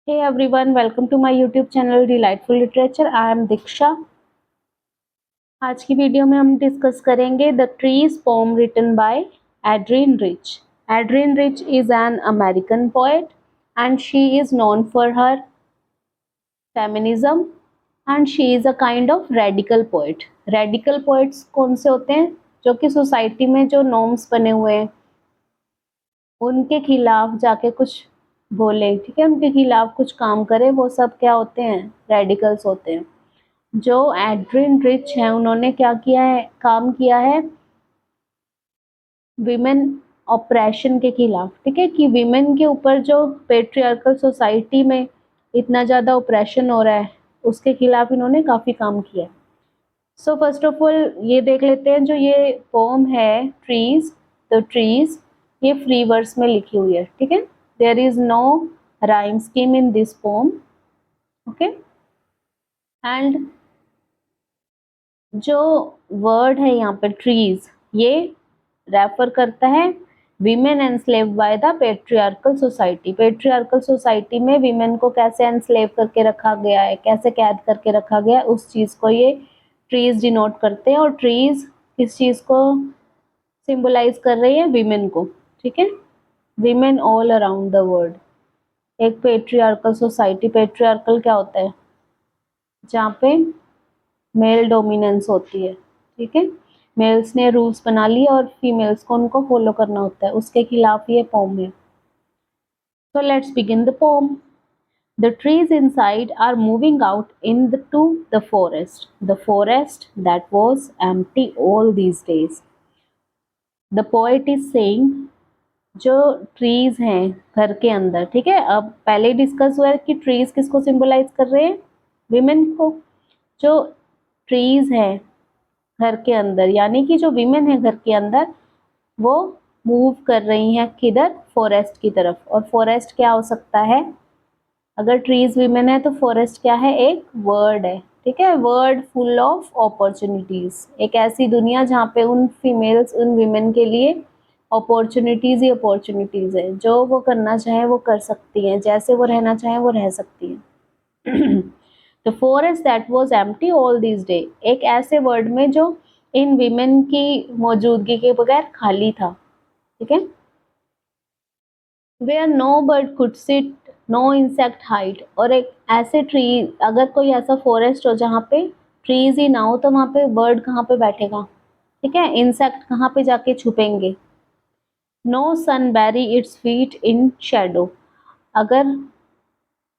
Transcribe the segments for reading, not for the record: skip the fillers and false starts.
Hey everyone, welcome to my YouTube channel Delightful Literature. I am Diksha. आज की video में हम discuss करेंगे the trees poem written by Adrienne Rich. Adrienne Rich is an American poet and she is known for her feminism and she is a kind of radical poet. Radical poets कौन से होते हैं? जो कि society में जो norms बने हुए हैं उनके खिलाफ जाके कुछ बोले, ठीक है, उनके खिलाफ कुछ काम करे, वो सब क्या होते हैं? रेडिकल्स होते हैं. जो एड्रिन रिच है उन्होंने क्या किया है? काम किया है विमेन ऑपरेशन के खिलाफ, ठीक है, कि विमेन के ऊपर जो पेट्रियार्कल सोसाइटी में इतना ज़्यादा ऑपरेशन हो रहा है उसके खिलाफ इन्होंने काफ़ी काम किया है. सो फर्स्ट ऑफ ऑल ये देख लेते हैं, जो ये पोम है ट्रीज, द ट्रीज, ये फ्री वर्स में लिखी हुई है, ठीक है. There is no rhyme scheme in this poem, okay. And जो वर्ड है यहाँ पे ट्रीज, ये रेफर करता है women enslave by the patriarchal society. Patriarchal society में विमेन को कैसे एनस्लेव करके रखा गया है, कैसे कैद करके रखा गया है, उस चीज़ को ये ट्रीज डिनोट करते हैं. और ट्रीज किस चीज़ को सिंबलाइज कर रही है? विमेन को, ठीक है. Women all around the world. एक पेट्रियार्कल सोसाइटी, पेट्रियार्कल क्या होता है? जहाँ पे मेल डोमिनेंस होती है, ठीक है. मेल्स ने रूल्स बना लिए और फीमेल्स को उनको फॉलो करना होता है, उसके खिलाफ ये पोम है. So let's begin the poem. The trees inside are moving out into the forest that was empty all these days. The poet is saying, जो ट्रीज हैं घर के अंदर, ठीक है. अब पहले डिस्कस हुआ है कि ट्रीज किसको सिंबलाइज कर रहे हैं? विमेन को. जो ट्रीज हैं घर के अंदर, यानी कि जो विमेन है घर के अंदर, वो मूव कर रही हैं किधर? फॉरेस्ट की तरफ. और फॉरेस्ट क्या हो सकता है? अगर ट्रीज विमेन है तो फॉरेस्ट क्या है? एक वर्ड है, ठीक है. Word full of opportunities. एक ऐसी दुनिया जहाँ पे उन फीमेल्स, उन विमेन के लिए अपॉर्चुनिटीज ही अपॉर्चुनिटीज है. जो वो करना चाहे वो कर सकती हैं, जैसे वो रहना चाहे वो रह सकती हैं. The forest that was empty all this day. एक ऐसे वर्ड में जो इन विमेन की मौजूदगी के बगैर खाली था, ठीक है. Where no bird could sit, no insect hide. और एक ऐसे ट्री, अगर कोई ऐसा फॉरेस्ट हो जहाँ पे ट्रीज ही ना हो तो वहाँ पे बर्ड कहाँ पे बैठेगा, ठीक है. इंसेक्ट कहाँ पे जाके छुपेंगे. No sun bury its feet in shadow. अगर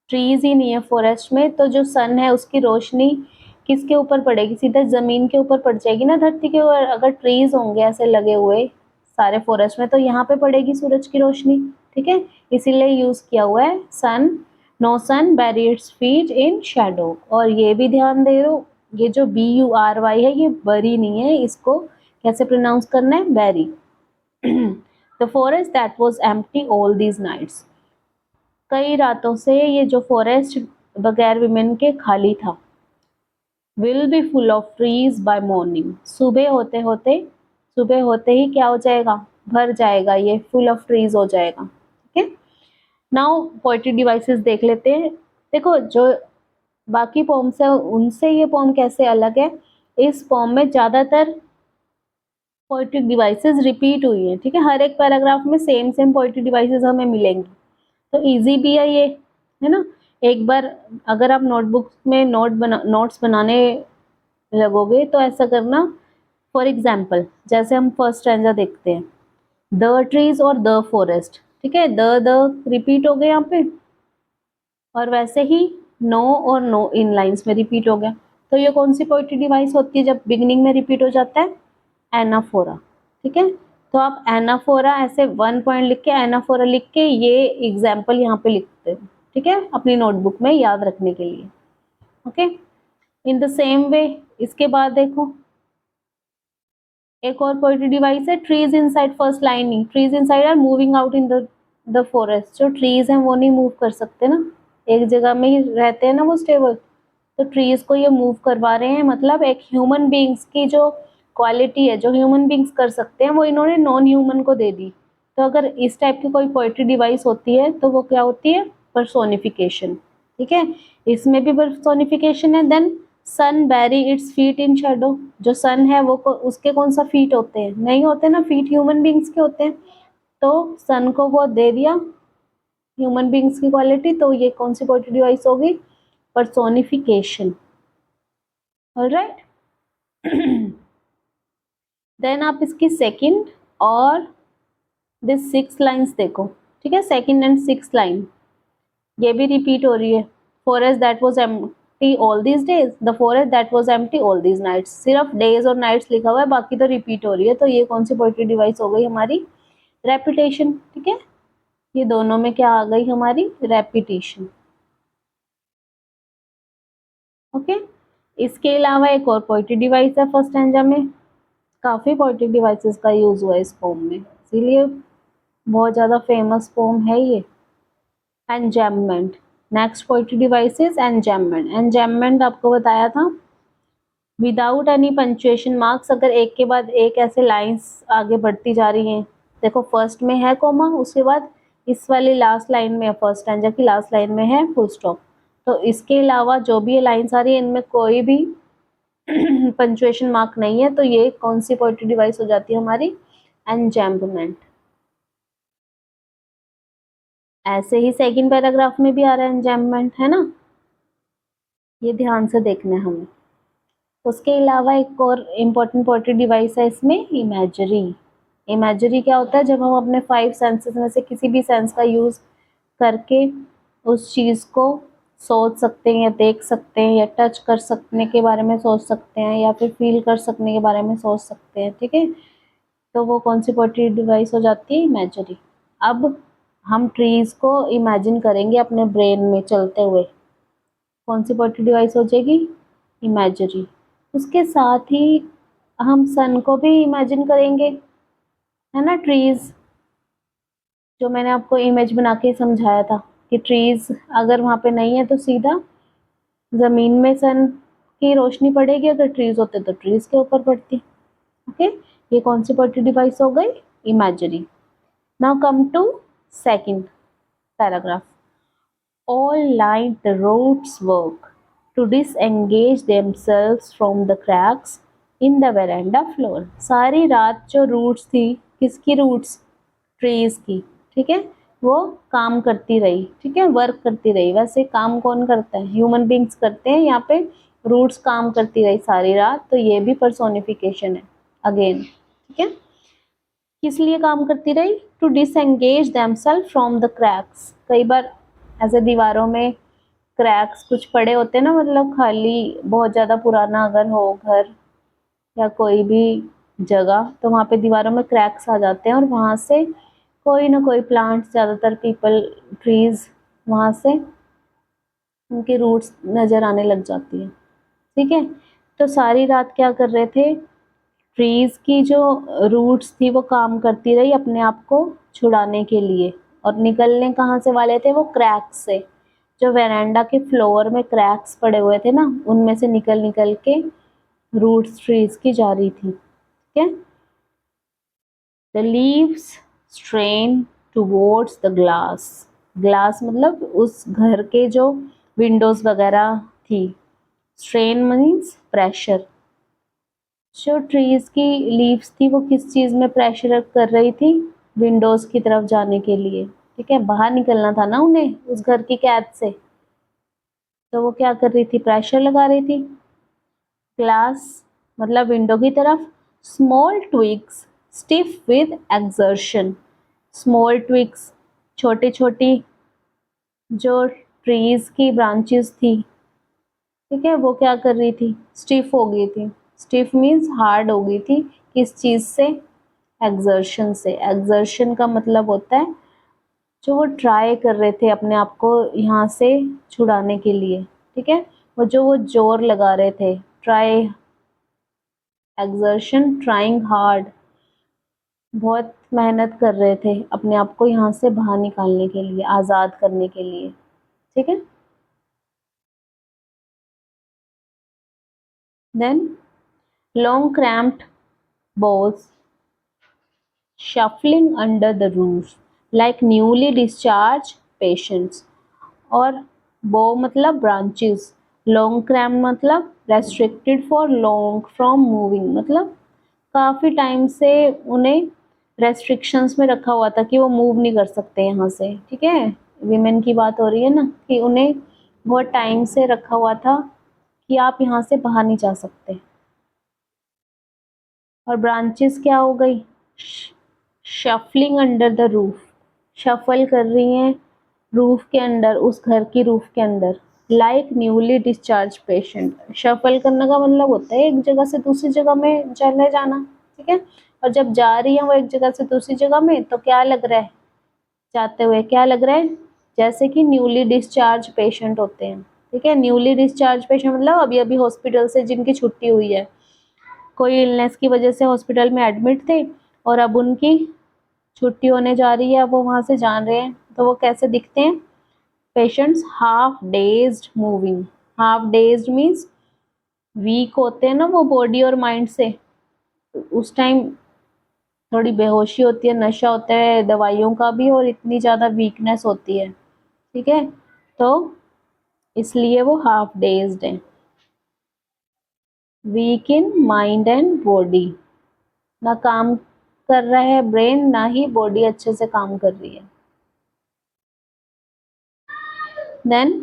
ट्रीज ही नहीं है फॉरेस्ट में तो जो सन है उसकी रोशनी किसके ऊपर पड़ेगी? सीधा जमीन के ऊपर पड़ जाएगी ना, धरती के ऊपर. अगर ट्रीज होंगे ऐसे लगे हुए सारे फॉरेस्ट में तो यहाँ पे पड़ेगी सूरज की रोशनी, ठीक है. इसीलिए यूज किया हुआ है sun. No sun bury its feet in shadow. और ये भी ध्यान दे दो, ये जो BURY है ये बरी नहीं है, इसको कैसे प्रोनाउंस करना है? Bury. The forest that was empty all these nights. कई रातों से ये जो फॉरेस्ट बगैर विमेन के खाली था. Will be full of trees by morning. सुबह होते ही क्या हो जाएगा? भर जाएगा, ये फुल ऑफ ट्रीज हो जाएगा, ठीक है. नाउ पोएट्री डिवाइसेस देख लेते हैं. देखो, जो बाकी पोम्स है उनसे ये पोम कैसे अलग है? इस पोम में ज़्यादातर पोएट्री डिवाइसेस रिपीट हुई हैं, ठीक है. हर एक पैराग्राफ में सेम पोएट्री डिवाइसेस हमें मिलेंगी, तो इजी भी है ये, है ना. एक बार अगर आप नोटबुक में नोट्स बनाने लगोगे तो ऐसा करना. फॉर एग्जाम्पल, जैसे हम फर्स्ट स्टैंजा देखते हैं, द ट्रीज और द फॉरेस्ट, ठीक है. द रिपीट हो गए यहाँ पे, और वैसे ही नो और नो इन लाइंस में रिपीट हो गया. तो ये कौन सी पोएट्री डिवाइस होती है जब बिगनिंग में रिपीट हो जाता है? एनाफोरा, ठीक है. तो आप एनाफोरा ऐसे 1 पॉइंट लिख के, एनाफोरा लिख के ये एग्जाम्पल यहाँ पे लिखते हैं, ठीक है, अपनी नोटबुक में याद रखने के लिए, okay. In the same way इसके बाद देखो, एक और पोएट्री डिवाइस है trees inside first lining. Trees inside are moving out in the forest. जो ट्रीज हैं वो नहीं मूव कर सकते ना, एक जगह में ही रहते हैं ना वो स्टेबल. तो ट्रीज को ये मूव करवा रहे हैं, मतलब एक ह्यूमन बीइंग्स की जो क्वालिटी है, जो ह्यूमन बीइंग्स कर सकते हैं, वो इन्होंने नॉन ह्यूमन को दे दी. तो अगर इस टाइप की कोई पोएट्री डिवाइस होती है तो वो क्या होती है? पर्सोनिफिकेशन, ठीक है, इसमें भी पर्सोनिफिकेशन है। Then sun bury its feet in shadow, जो सन है वो उसके कौन सा फीट होते हैं, नहीं होते ना, फीट ह्यूमन बींग्स के होते हैं, तो सन को वो दे दिया ह्यूमन बींग्स की क्वालिटी, तो ये कौन सी पोएट्री डिवाइस होगी, पर्सोनिफिकेशन। ऑलराइट। देन आप इसकी सेकंड और दिस 6 लाइन्स देखो, ठीक है, सेकंड एंड 6 लाइन ये भी रिपीट हो रही है। Forest that was empty all these days, the forest that was empty all these nights, सिर्फ डेज और नाइट्स लिखा हुआ है, बाकी तो रिपीट हो रही है, तो ये कौन सी पोएट्री डिवाइस हो गई हमारी, रेपिटेशन, ठीक है, ये दोनों में क्या आ गई हमारी, रेपिटेशन। ओके, इसके अलावा एक और पोएट्री डिवाइस है फर्स्ट स्टैंजा में, काफी पोएट्री डिवाइसेस का यूज हुआ है इस पोम में, इसीलिए बहुत ज्यादा फेमस पोम है ये। एनजैममेंट, नेक्स्ट पोएट्री डिवाइस इज एनजैममेंट। एनजैममेंट आपको बताया था विदाउट एनी पंक्चुएशन मार्क्स, अगर एक के बाद एक ऐसे लाइंस आगे बढ़ती जा रही हैं, देखो फर्स्ट में है कोमा, उसके बाद इस वाली लास्ट लाइन में, फर्स्ट स्टैंजा की लास्ट लाइन में है फुल स्टॉप, तो इसके अलावा जो भी ये लाइंस आ रही है इनमें कोई भी पंक्चुएशन मार्क नहीं है, तो ये कौन सी पोएट्री डिवाइस हो जाती है हमारी, एनजैम्पमेंट। ऐसे ही सेकंड पैराग्राफ में भी आ रहा है एनजैम्पमेंट, है ना, ये ध्यान से देखना है हमें। उसके अलावा एक और इम्पोर्टेंट पोएट्री डिवाइस है इसमें, इमेजरी। इमेजरी क्या होता है, जब हम अपने 5 सेंसेस में से किसी भी सेंस का यूज करके उस चीज को सोच सकते हैं या देख सकते हैं या टच कर सकने के बारे में सोच सकते हैं या फिर फील कर सकने के बारे में सोच सकते हैं, ठीक है, तो वो कौन सी पोएट्री डिवाइस हो जाती है, इमेजरी। अब हम ट्रीज को इमेजिन करेंगे अपने ब्रेन में चलते हुए, कौन सी पोएट्री डिवाइस हो जाएगी, इमेजरी। उसके साथ ही हम सन को भी इमेजिन करेंगे, है ना, ट्रीज, जो मैंने आपको इमेज बना के समझाया था कि ट्रीज अगर वहाँ पे नहीं है तो सीधा जमीन में सन की रोशनी पड़ेगी, अगर ट्रीज होते तो ट्रीज के ऊपर पड़ती। ओके, ये कौन सी पोएट्री डिवाइस हो गई, imagery. Now come to second paragraph. All night the roots work to disengage themselves from the cracks in the veranda floor. सारी रात जो रूट्स थी, किसकी रूट्स, ट्रीज की, ठीक है, वो काम करती रही, ठीक है, वर्क करती रही। वैसे काम कौन करता है, ह्यूमन बींग्स करते हैं, यहाँ पे रूट्स काम करती रही सारी रात, तो ये भी पर्सोनिफिकेशन है अगेन, ठीक है। किस लिए काम करती रही, to disengage themself from the cracks. कई बार ऐसे दीवारों में क्रैक्स कुछ पड़े होते हैं ना, मतलब खाली बहुत ज़्यादा पुराना अगर हो घर या कोई भी जगह, तो वहाँ पे दीवारों में क्रैक्स आ जाते हैं और वहाँ से कोई ना कोई प्लांट्स, ज़्यादातर पीपल ट्रीज, वहाँ से उनकी रूट्स नज़र आने लग जाती है, ठीक है। तो सारी रात क्या कर रहे थे, ट्रीज की जो रूट्स थी वो काम करती रही अपने आप को छुड़ाने के लिए, और निकलने कहाँ से वाले थे, वो क्रैक्स से, जो वेरांडा के फ्लोर में क्रैक्स पड़े हुए थे ना, उनमें से निकल निकल के रूट्स ट्रीज की जा रही थी, ठीक है। The leaves strain towards the glass, glass मतलब उस घर के जो विंडोज वगैरह थी, स्ट्रेन मीन्स प्रेशर, जो ट्रीज की लीव्स थी वो किस चीज में प्रेशर कर रही थी, विंडोज की तरफ जाने के लिए, ठीक है, बाहर निकलना था ना उन्हें उस घर की कैद से, तो वो क्या कर रही थी, प्रेशर लगा रही थी। ग्लास मतलब विंडो की तरफ। Small twigs stiff with exertion, small twigs छोटी छोटी जो ट्रीज की ब्रांचेस थी, ठीक है, वो क्या कर रही थी, स्टिफ हो गई थी। स्टिफ मीन्स हार्ड हो गई थी, किस चीज से, एक्सर्शन से। एक्सर्शन का मतलब होता है जो वो ट्राई कर रहे थे अपने आप को यहाँ से छुड़ाने के लिए, ठीक है, वो जो वो जोर लगा रहे थे, ट्राई, एक्सर्शन, ट्राइंग हार्ड, बहुत मेहनत कर रहे थे अपने आप को यहाँ से बाहर निकालने के लिए, आज़ाद करने के लिए, ठीक है। Then long cramped boughs shuffling under the roof like newly discharged patients, और बो मतलब ब्रांचेस, लॉन्ग क्रैम्प मतलब restricted for long from moving, मतलब काफ़ी टाइम से उन्हें रेस्ट्रिक्शंस में रखा हुआ था कि वो मूव नहीं कर सकते यहाँ से, ठीक है। वीमेन की बात हो रही है ना, कि उन्हें बहुत टाइम से रखा हुआ था कि आप यहाँ से बाहर नहीं जा सकते। और ब्रांचेस क्या हो गई, shuffling under the roof, shuffle कर रही हैं रूफ के अंदर, उस घर की रूफ के अंदर, like newly discharge patient. Shuffle करने का मतलब होता है एक जगह से दूसरी जगह में चले जाना, ठीक है। और जब जा रही है वो एक जगह से दूसरी जगह में, तो क्या लग रहा है, जाते हुए क्या लग रहा है, जैसे कि न्यूली डिस्चार्ज पेशेंट होते हैं, ठीक है। न्यूली डिस्चार्ज पेशेंट मतलब अभी अभी हॉस्पिटल से जिनकी छुट्टी हुई है, कोई इलनेस की वजह से हॉस्पिटल में एडमिट थे और अब उनकी छुट्टी होने जा रही है, अब वो वहाँ से जान रहे हैं, तो वो कैसे दिखते हैं, patients half dazed moving. Half dazed means weak होते हैं ना वो बॉडी और माइंड से, उस टाइम थोड़ी बेहोशी होती है, नशा होता है दवाइयों का भी, और इतनी ज़्यादा वीकनेस होती है, ठीक है, तो इसलिए वो हाफ डेज्ड है। Weak in mind and body, ना काम कर रहा है ब्रेन, ना ही बॉडी अच्छे से काम कर रही है। देन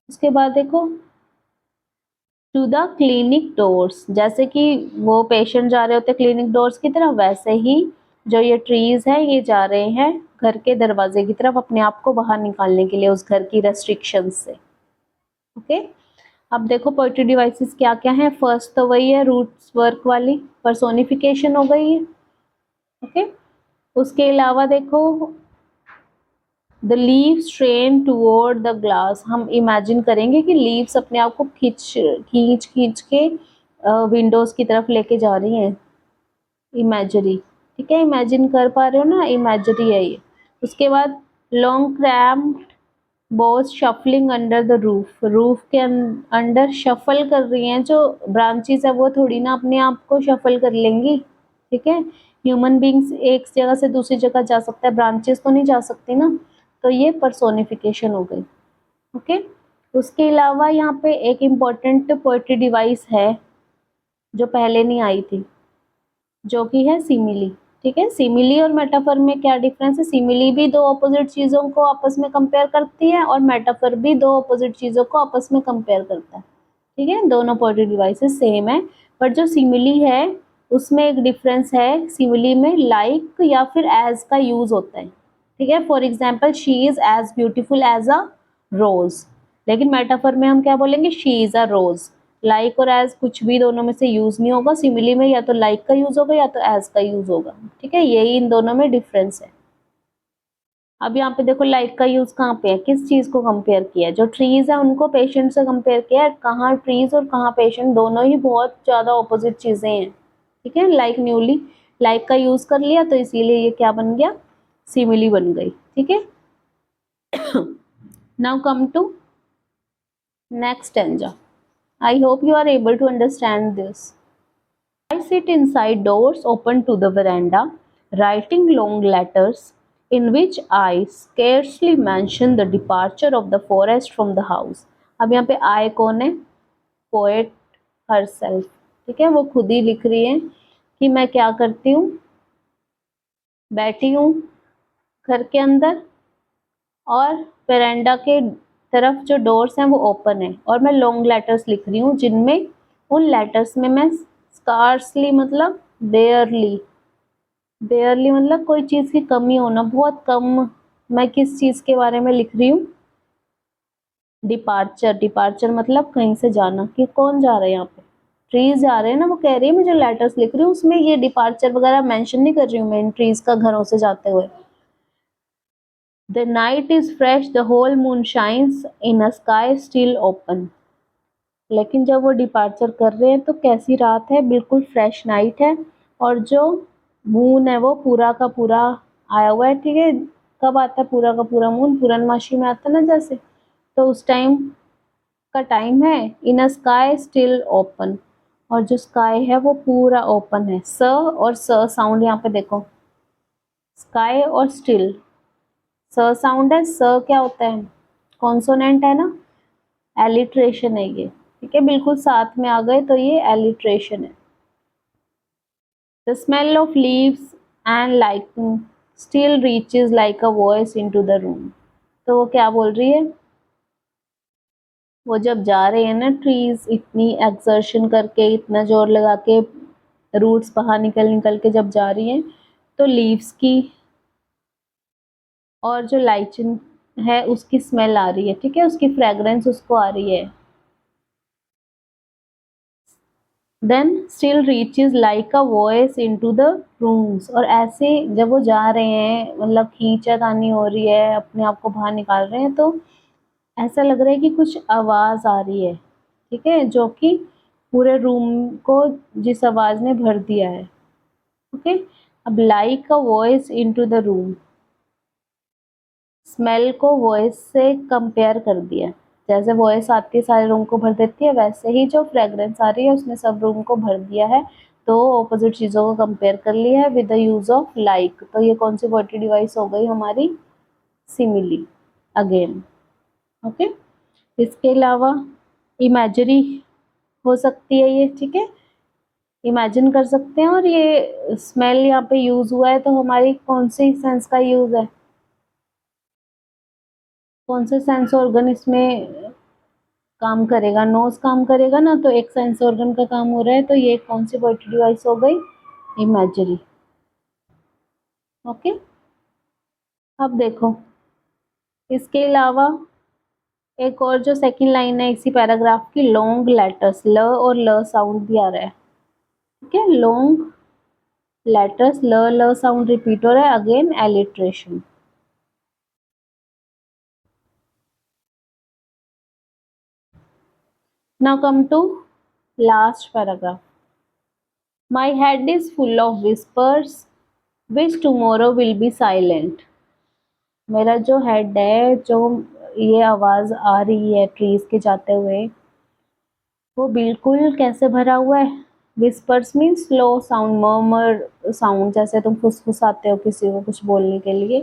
उसके बाद देखो, टू द क्लिनिक डोर्स, जैसे कि वो पेशेंट जा रहे होते हैं क्लिनिक डोर्स की तरफ, वैसे ही जो ये ट्रीज है ये जा रहे हैं घर के दरवाजे की तरफ, अपने आप को बाहर निकालने के लिए उस घर की रेस्ट्रिक्शन से, ओके। अब देखो पोएट्री डिवाइसेस क्या क्या है, फर्स्ट तो वही है रूट्स वर्क वाली, पर्सोनिफिकेशन हो गई है, ओके। उसके अलावा देखो the leaves train toward the glass, हम इमेजिन करेंगे कि लीव्स अपने आप को खींच खींच खींच के विंडोज की तरफ लेके जा रही हैं, इमेजरी, ठीक है, इमेजिन कर पा रहे हो ना, इमेजरी है ये। उसके बाद long cramp Bose shuffling under the roof, roof के अंडर शफल कर रही हैं, जो ब्रांचेस है वो थोड़ी ना अपने आप को शफल कर लेंगी, ठीक है। ह्यूमन बींग्स एक जगह से दूसरी जगह जा सकता है, ब्रांचेस तो नहीं जा सकती ना, तो ये पर्सोनिफिकेशन हो गई, ओके। उसके अलावा यहाँ पे एक इम्पॉर्टेंट पोएट्री डिवाइस है जो पहले नहीं आई थी, जो कि है सिमिली, ठीक है। सिमिली और मेटाफर में क्या डिफरेंस है, सिमिली भी दो ऑपोजिट चीज़ों को आपस में कंपेयर करती है और मेटाफर भी दो ऑपोजिट चीज़ों को आपस में कंपेयर करता है, ठीक है। दोनों पोएट्री डिवाइसेस सेम है, बट जो सिमिली है उसमें एक डिफरेंस है, सिमिली में लाइक या फिर एज का यूज होता है, ठीक है। For example she is as beautiful as a rose, लेकिन मेटाफर में हम क्या बोलेंगे, she is a rose. Like और एज कुछ भी दोनों में से यूज नहीं होगा, सिमिली में या तो लाइक का यूज होगा या तो एज का यूज होगा, ठीक है, यही इन दोनों में डिफरेंस है। अब यहाँ पे देखो लाइक का यूज कहाँ पे है, किस चीज को कंपेयर किया है, जो ट्रीज है उनको पेशेंट से कंपेयर किया है, कहाँ ट्रीज और कहाँ पेशेंट, दोनों ही बहुत ज्यादा ऑपोजिट चीजें हैं, ठीक है। लाइक न्यूली लाइक का यूज कर लिया तो इसीलिए ये क्या बन गया, सिमिली बन गई, ठीक है। Now come to next stanza, I hope you are able to understand this. I sit inside doors open to the veranda, writing long letters in which I scarcely mention the departure of the forest from the house. अब यहाँ पे I कौन है, poet herself, ठीक है, वो खुद ही लिख रही है कि मैं क्या करती हूँ, बैठी हूँ घर के अंदर और वेरांडा के तरफ जो डोर्स हैं वो ओपन है, और मैं लॉन्ग लेटर्स लिख रही हूँ जिनमें, उन लेटर्स में मैं स्कार्सली मतलब बेयरली, बेयरली मतलब कोई चीज़ की कमी होना, बहुत कम, मैं किस चीज़ के बारे में लिख रही हूँ, डिपार्चर, डिपार्चर मतलब कहीं से जाना, कि कौन जा रहा है यहाँ पे, ट्रीज जा रहे हैं ना, वो कह रही है मैं जो लेटर्स लिख रही हूँ उसमें ये डिपार्चर वगैरह मेंशन नहीं कर रही हूँ मैं इन ट्रीज का घरों से जाते हुए। The night is fresh, the whole moon shines in a sky still open. लेकिन जब वो डिपार्चर कर रहे हैं तो कैसी रात है, बिल्कुल फ्रेश नाइट है, और जो मून है वो पूरा का पूरा आया हुआ है, ठीक है। कब आता है पूरा का पूरा मून, पूर्णमासी में आता है ना जैसे, तो उस टाइम का टाइम है, इन अ स्काई स्टिल ओपन, और जो स्काई है वो पूरा ओपन है, स और स साउंड यहाँ पे देखो, स्काई और स्टिल, स साउंड है, स क्या होता है, कॉन्सोनेंट है ना, एलिट्रेशन है ये, ठीक है, बिल्कुल साथ में आ गए तो ये एलिट्रेशन है। The smell of leaves and lighting still reaches like a voice into the room. तो वो क्या बोल रही है, वो जब जा रहे हैं ना ट्रीज, इतनी एक्सर्शन करके, इतना जोर लगा के, रूट्स बाहर निकल निकल के जब जा रही हैं, तो लीव्स की और जो लाइचिन है उसकी स्मेल आ रही है, ठीक है, उसकी फ्रेग्रेंस उसको आ रही है। Then still reaches like a voice into the rooms, और ऐसे जब वो जा रहे हैं, मतलब खींचातानी हो रही है, अपने आप को बाहर निकाल रहे हैं, तो ऐसा लग रहा है कि कुछ आवाज आ रही है, ठीक है, जो कि पूरे रूम को जिस आवाज ने भर दिया है। ओके, अब like a voice into the room, smell को वॉइस से कंपेयर कर दिया, जैसे वॉइस आती है सारे रूम को भर देती है, वैसे ही जो फ्रेग्रेंस आ रही है उसने सब रूम को भर दिया है। तो ऑपोजिट चीज़ों को कंपेयर कर लिया है with the use of like. तो ये कौन सी वर्ड डिवाइस हो गई हमारी, सिमिली अगेन। ओके, इसके अलावा इमेजरी हो सकती है ये, ठीक है, इमेजिन कर सकते हैं। और ये स्मेल यहाँ पे यूज हुआ है, तो हमारी कौन सी सेंस का यूज है, कौन से सेंस ऑर्गन इसमें काम करेगा, नोज काम करेगा ना, तो एक सेंस ऑर्गन का काम हो रहा है, तो ये कौन सी बॉडी डिवाइस हो गई, इमेजरी। ओके, अब देखो इसके अलावा एक और जो सेकंड लाइन है इसी पैराग्राफ की, लॉन्ग लेटर्स, ल और ल साउंड भी आ रहा है, ठीक है, लॉन्ग लेटर्स, ल ल साउंड रिपीट हो रहा है, again alliteration. Now come to last paragraph. My head is full of whispers which tomorrow will be silent. मेरा जो हेड है, जो ये आवाज आ रही है ट्रीज के जाते हुए, वो बिल्कुल कैसे भरा हुआ है, whispers mean slow sound, murmur sound, जैसे तुम फुसफुसाते हो किसी को कुछ बोलने के लिए,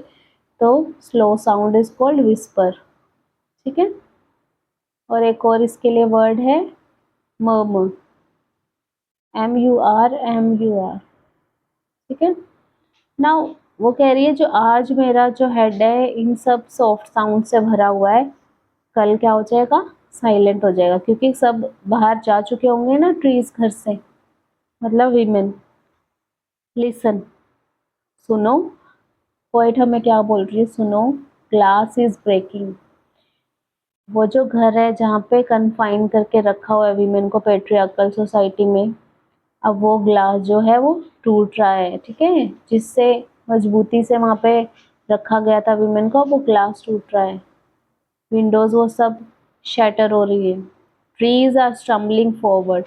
तो slow sound is called whisper, ठीक है। और एक और इसके लिए वर्ड है मर्मर, MUR, ठीक है। नाउ वो कह रही है जो आज मेरा जो हेड है इन सब सॉफ्ट साउंड से भरा हुआ है, कल क्या हो जाएगा, साइलेंट हो जाएगा, क्योंकि सब बाहर जा चुके होंगे ना ट्रीज घर से, मतलब वीमेन। लिसन, सुनो, पोइट हमें क्या बोल रही है, सुनो, ग्लास इज ब्रेकिंग। वो जो घर है जहाँ पे कन्फाइन करके रखा हुआ है वीमेन को पेट्रियार्कल सोसाइटी में, अब वो ग्लास जो है वो टूट रहा है, ठीक है, जिससे मजबूती से वहाँ पे रखा गया था वीमेन को, वो ग्लास टूट रहा है, विंडोज वो सब शैटर हो रही है। ट्रीज आर स्टम्बलिंग फॉरवर्ड,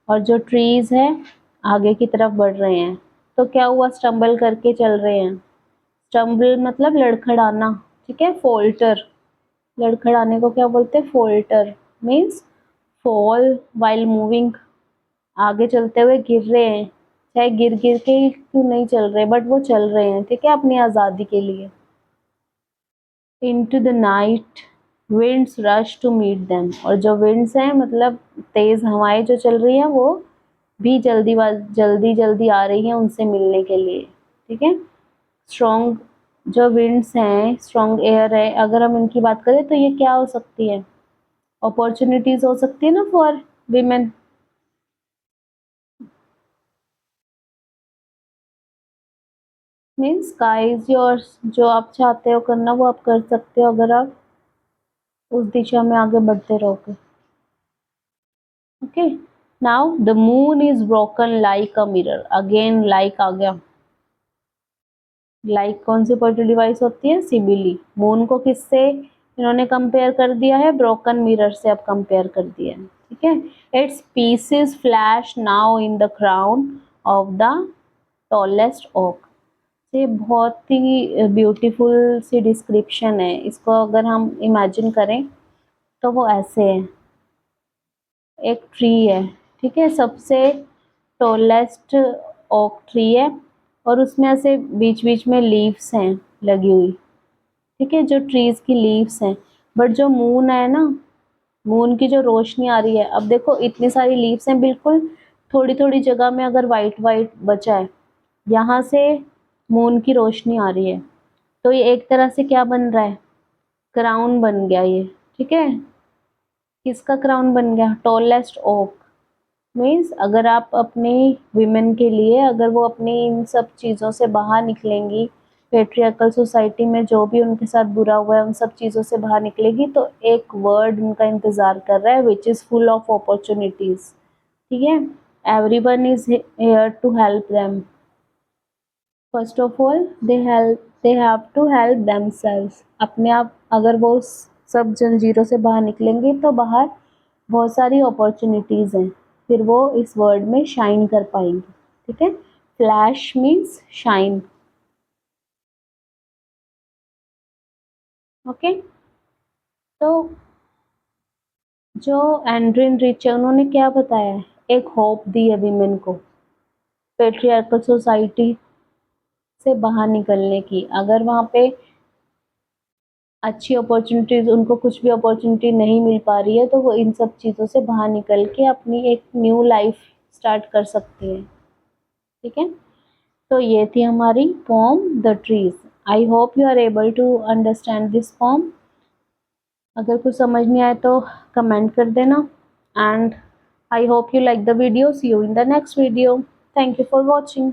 और जो ट्रीज है आगे की तरफ बढ़ रहे हैं। तो क्या हुआ, स्टम्बल करके चल रहे हैं, स्टम्बल मतलब लड़खड़ाना, ठीक है, फोल्टर, लड़खड़ाने को क्या बोलते हैं, फोल्टर, मीन्स फॉल वाइल मूविंग, आगे चलते हुए गिर रहे हैं, चाहे गिर गिर के ही क्यों नहीं चल रहे, बट वो चल रहे हैं, ठीक है, अपनी आज़ादी के लिए। Into the night winds rush to meet them, और जो विंड्स हैं मतलब तेज हवाएं जो चल रही हैं, वो भी जल्दी जल्दी आ रही हैं उनसे मिलने के लिए, ठीक है। स्ट्रॉन्ग जो विंड्स हैं, स्ट्रॉन्ग एयर है, अगर हम इनकी बात करें तो ये क्या हो सकती है, अपॉर्चुनिटीज हो सकती है ना for women. Means sky is yours, जो आप चाहते हो करना वो आप कर सकते हो, अगर आप उस दिशा में आगे बढ़ते रहोगे। Okay, now the moon is broken like a mirror, again like आ गया। लाइक कौन सी पॉजिटिव डिवाइस होती है, सिमिली। मून को किससे इन्होंने कंपेयर कर दिया है, ब्रोकन मिरर से अब कंपेयर कर दिया है, ठीक है। Its pieces flash now in the crown of the tallest oak. ये बहुत ही ब्यूटीफुल सी डिस्क्रिप्शन है, इसको अगर हम इमेजिन करें तो वो ऐसे है, एक ट्री है, ठीक है, सबसे टॉलेस्ट ओक ट्री है, और उसमें ऐसे बीच बीच में लीव्स हैं लगी हुई, ठीक है, जो ट्रीज की लीव्स हैं। बट जो मून है ना, मून की जो रोशनी आ रही है, अब देखो इतनी सारी लीव्स हैं, बिल्कुल थोड़ी थोड़ी जगह में अगर वाइट वाइट बचा है, यहाँ से मून की रोशनी आ रही है, तो ये एक तरह से क्या बन रहा है, क्राउन बन गया ये। ठीक है, किसका क्राउन बन गया, टॉलेस्ट ओक। मीन्स अगर आप अपनी विमेन के लिए, अगर वो अपनी इन सब चीज़ों से बाहर निकलेंगी, पेट्रियार्कल सोसाइटी में जो भी उनके साथ बुरा हुआ है उन सब चीज़ों से बाहर निकलेगी, तो एक वर्ड उनका इंतज़ार कर रहा है, which is full of opportunities. ठीक है, everyone is here to help them. First of all they have to help themselves. अपने आप अगर वो सब जंजीरों से बाहर निकलेंगे तो बाहर बहुत सारी अपॉर्चुनिटीज़ हैं, फिर वो इस वर्ल्ड में शाइन कर पाएंगे। ठीक है, फ्लैश मीन्स शाइन। ओके, तो जो एंड्रिन रिच है उन्होंने क्या बताया है, एक होप दी है विमेन को पेट्रियार्कल सोसाइटी से बाहर निकलने की। अगर वहाँ पे अच्छी अपॉर्चुनिटीज, उनको कुछ भी अपॉर्चुनिटी नहीं मिल पा रही है, तो वो इन सब चीज़ों से बाहर निकल के अपनी एक न्यू लाइफ स्टार्ट कर सकती है। ठीक है, तो ये थी हमारी poem the trees. I hope you are able to understand this poem. अगर कुछ समझ नहीं आए तो कमेंट कर देना, and I hope you like the video. See you in the next video. Thank you for watching.